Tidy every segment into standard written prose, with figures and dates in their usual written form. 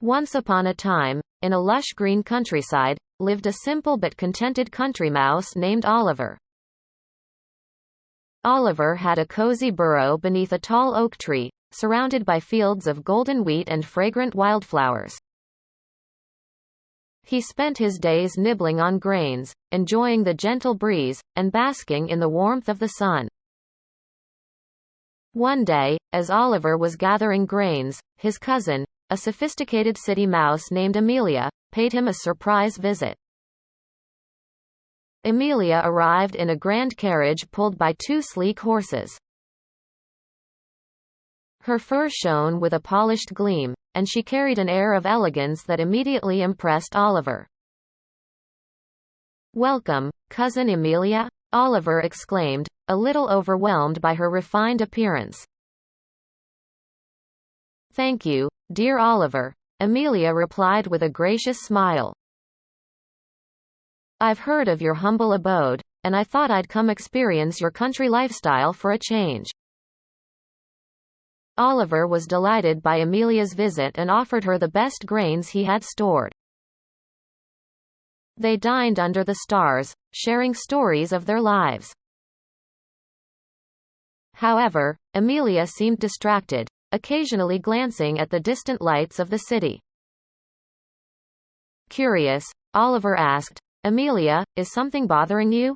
Once upon a time, in a lush green countryside, lived a simple but contented country mouse named Oliver. Oliver had a cozy burrow beneath a tall oak tree, surrounded by fields of golden wheat and fragrant wildflowers. He spent his days nibbling on grains, enjoying the gentle breeze, and basking in the warmth of the sun. One day, as Oliver was gathering grains, his cousin, a sophisticated city mouse named Amelia, paid him a surprise visit. Amelia arrived in a grand carriage pulled by two sleek horses. Her fur shone with a polished gleam, and she carried an air of elegance that immediately impressed Oliver. "Welcome, Cousin Amelia," Oliver exclaimed, a little overwhelmed by her refined appearance. "Thank you, dear Oliver," Amelia replied with a gracious smile. "I've heard of your humble abode, and I thought I'd come experience your country lifestyle for a change." Oliver was delighted by Amelia's visit and offered her the best grains he had stored. They dined under the stars, sharing stories of their lives. However, Amelia seemed distracted, occasionally glancing at the distant lights of the city. Curious, Oliver asked, "Amelia, is something bothering you?"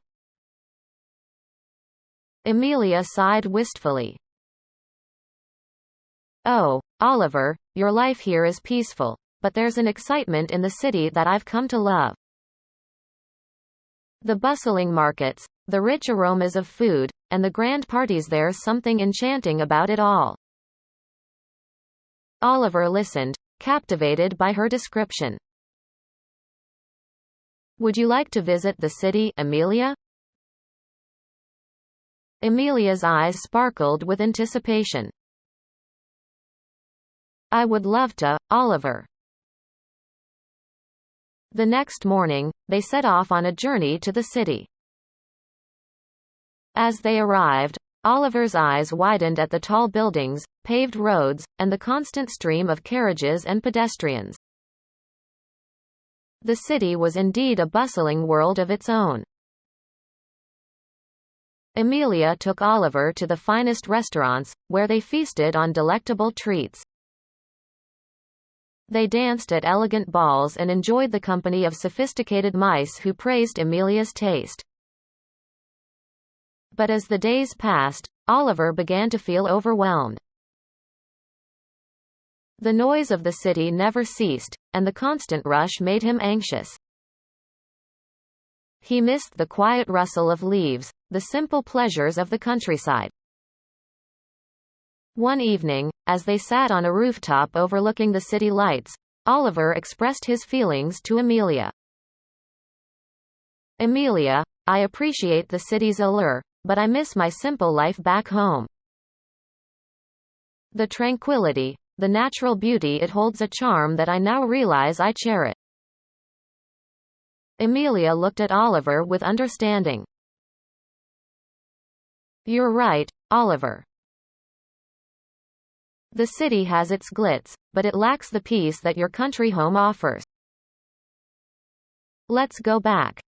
Amelia sighed wistfully. "Oh, Oliver, your life here is peaceful, but there's an excitement in the city that I've come to love. The bustling markets, the rich aromas of food, and the grand parties. There's something enchanting about it all." Oliver listened, captivated by her description. "Would you like to visit the city, Amelia?" Amelia's eyes sparkled with anticipation. "I would love to, Oliver." The next morning, they set off on a journey to the city. As they arrived, Oliver's eyes widened at the tall buildings, paved roads, and the constant stream of carriages and pedestrians. The city was indeed a bustling world of its own. Amelia took Oliver to the finest restaurants, where they feasted on delectable treats. They danced at elegant balls and enjoyed the company of sophisticated mice who praised Amelia's taste. But as the days passed, Oliver began to feel overwhelmed. The noise of the city never ceased, and the constant rush made him anxious. He missed the quiet rustle of leaves, the simple pleasures of the countryside. One evening, as they sat on a rooftop overlooking the city lights, Oliver expressed his feelings to Amelia. "Amelia, I appreciate the city's allure, but I miss my simple life back home. The tranquility, the natural beauty, it holds a charm that I now realize I cherish." Amelia looked at Oliver with understanding. "You're right, Oliver. The city has its glitz, but it lacks the peace that your country home offers. Let's go back."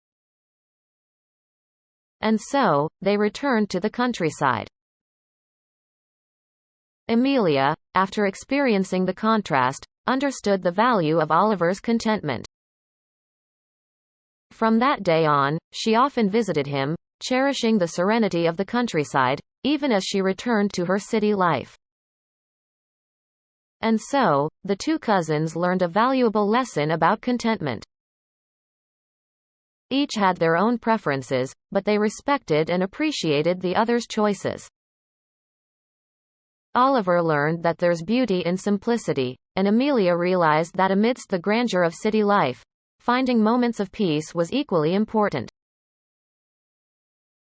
And so, they returned to the countryside. Amelia, after experiencing the contrast, understood the value of Oliver's contentment. From that day on, she often visited him, cherishing the serenity of the countryside, even as she returned to her city life. And so, the two cousins learned a valuable lesson about contentment. Each had their own preferences, but they respected and appreciated the other's choices. Oliver learned that there's beauty in simplicity, and Amelia realized that amidst the grandeur of city life, finding moments of peace was equally important.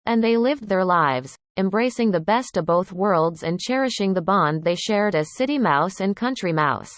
And they lived their lives, embracing the best of both worlds and cherishing the bond they shared as city mouse and country mouse.